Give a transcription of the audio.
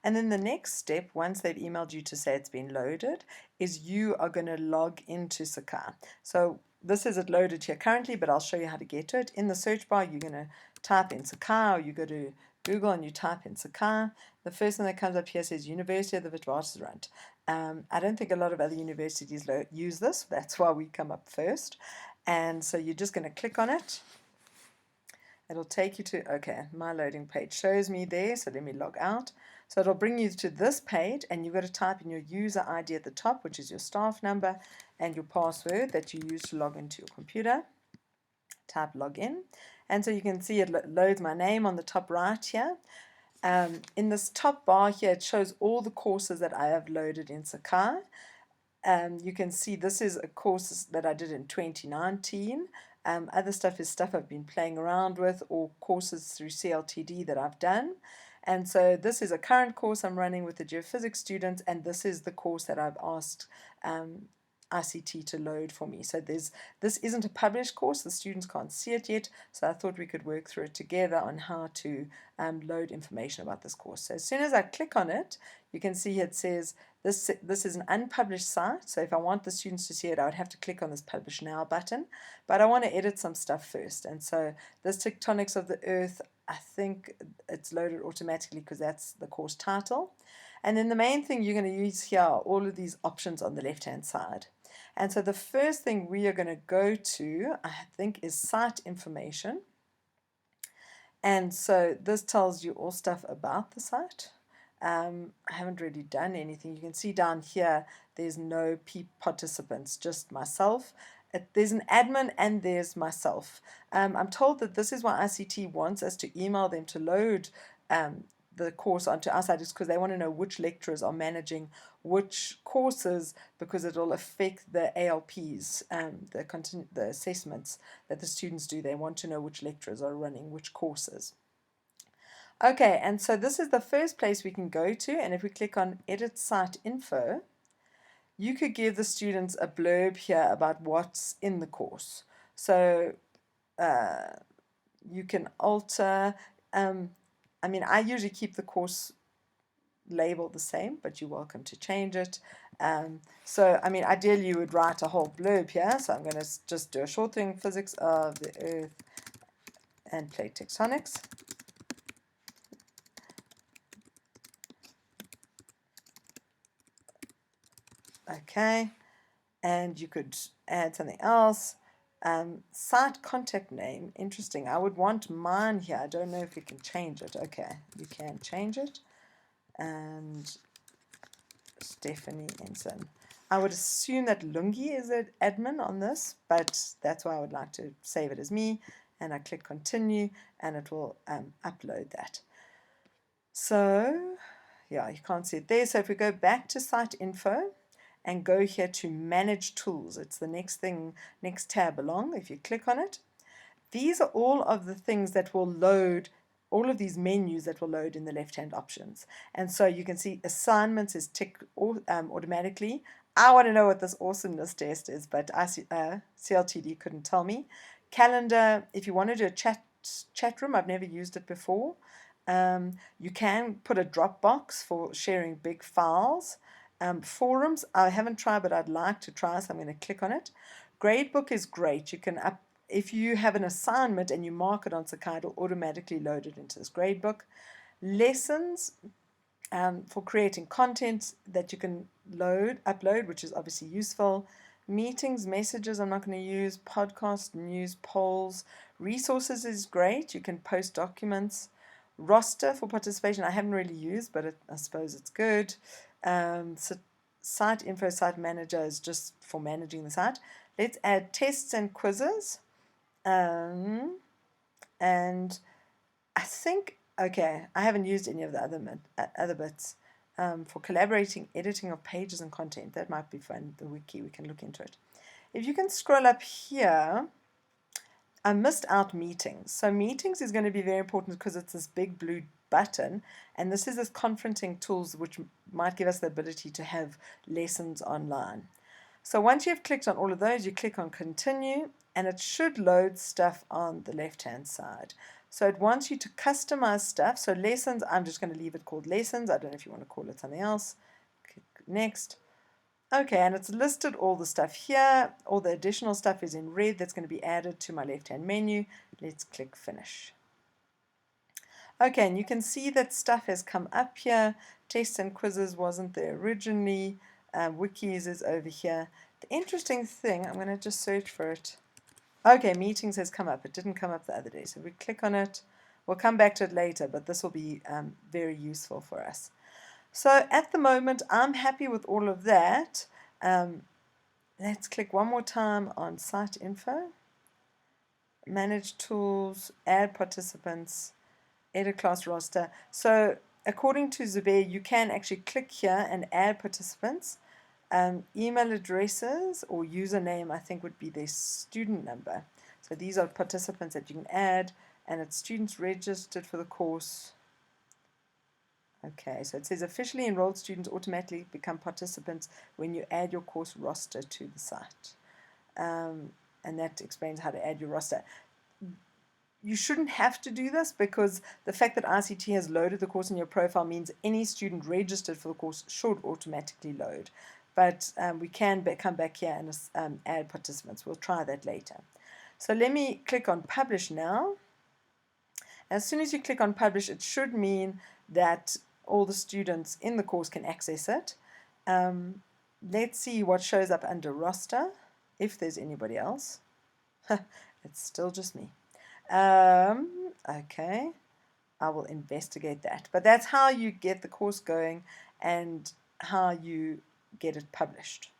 And then the next step, once they've emailed you to say it's been loaded, is you are going to log into Sakai. So this is it loaded here currently, but I'll show you how to get to it. In the search bar, you're going to type in Sakai, or you go to Google and you type in Sakai. The first thing that comes up here says University of the Witwatersrand. I don't think a lot of other universities use this. That's why we come up first. And so you're just going to click on it. It'll take you to, okay, my loading page shows me there, so let me log out. So it'll bring you to this page, and you've got to type in your user ID at the top, which is your staff number, and your password that you use to log into your computer. Type login, and so you can see it loads my name on the top right here. In this top bar here, it shows all the courses that I have loaded in Sakai. You can see this is a course that I did in 2019. Other stuff is stuff I've been playing around with, or courses through CLTD that I've done. And so this is a current course I'm running with the geophysics students, and this is the course that I've asked ICT to load for me. So this isn't a published course, the students can't see it yet, so I thought we could work through it together on how to load information about this course. So as soon as I click on it, you can see it says this is an unpublished site, so if I want the students to see it, I would have to click on this Publish Now button, but I want to edit some stuff first. And so this Tectonics of the Earth, I think it's loaded automatically because that's the course title. And then the main thing you're going to use here are all of these options on the left-hand side. And so the first thing we are going to go to, I think, is site information. And so this tells you all stuff about the site. I haven't really done anything. You can see down here there's no participants, just myself. There's an admin and there's myself. I'm told that this is why ICT wants us to email them to load the course onto our site, is because they want to know which lecturers are managing which courses, because it will affect the ALPs, the assessments that the students do. They want to know which lecturers are running which courses. Okay, and so this is the first place we can go to, and if we click on Edit Site Info, you could give the students a blurb here about what's in the course. So you can alter, I mean, I usually keep the course label the same, but you're welcome to change it. So, I mean, ideally you would write a whole blurb here, so I'm going to just do a short thing, Physics of the Earth and Plate Tectonics. Okay, and you could add something else. Site contact name, interesting. I would want mine here. I don't know if you can change it. Okay, you can change it. And Stephanie Enslin. I would assume that Lungi is an admin on this, but that's why I would like to save it as me. And I click continue, and it will upload that. So, yeah, you can't see it there. So if we go back to site info and go here to manage tools, it's the next thing, next tab along. If you click on it, these are all of the things that will load, all of these menus that will load in the left-hand options. And so you can see assignments is ticked automatically. I want to know what this awesomeness test is, but CLTD couldn't tell me. Calendar, if you want to do a chat room, I've never used it before. You can put a Dropbox for sharing big files. Forums, I haven't tried, but I'd like to try, so I'm going to click on it. Gradebook is great. You can if you have an assignment and you mark it on Sakai, it'll automatically load it into this gradebook. Lessons, for creating content that you can upload, which is obviously useful. Meetings, messages, I'm not going to use. Podcast, news, polls. Resources is great. You can post documents. Roster for participation, I haven't really used, but I suppose it's good. So site info, site manager is just for managing the site. Let's add tests and quizzes. And I think, okay, I haven't used any of the other bits. For collaborating, editing of pages and content, that might be fun, the wiki, we can look into it. If you can scroll up here, I missed out meetings. So meetings is going to be very important because it's this big blue button, and this is this conferencing tools which might give us the ability to have lessons online. So once you've clicked on all of those, you click on continue, and it should load stuff on the left-hand side. So it wants you to customize stuff. So lessons, I'm just going to leave it called lessons. I don't know if you want to call it something else. Click next. Okay, and it's listed all the stuff here. All the additional stuff is in red that's going to be added to my left-hand menu. Let's click finish. Okay, and you can see that stuff has come up here. Tests and quizzes wasn't there originally. Wikis is over here. The interesting thing, I'm going to just search for it. Okay, meetings has come up. It didn't come up the other day. So we click on it. We'll come back to it later, but this will be very useful for us. So at the moment, I'm happy with all of that. Let's click one more time on Site Info. Manage Tools, Add Participants, Edit Class Roster. So according to Zubair, you can actually click here and add participants. Email addresses or username, I think, would be their student number. So these are participants that you can add, and it's students registered for the course. Okay, so it says officially enrolled students automatically become participants when you add your course roster to the site. And that explains how to add your roster. You shouldn't have to do this because the fact that ICT has loaded the course in your profile means any student registered for the course should automatically load. But we can come back here and add participants. We'll try that later. So let me click on Publish now. As soon as you click on Publish, it should mean that all the students in the course can access it. Let's see what shows up under Roster, if there's anybody else. It's still just me. Okay, I will investigate that. But that's how you get the course going and how you get it published.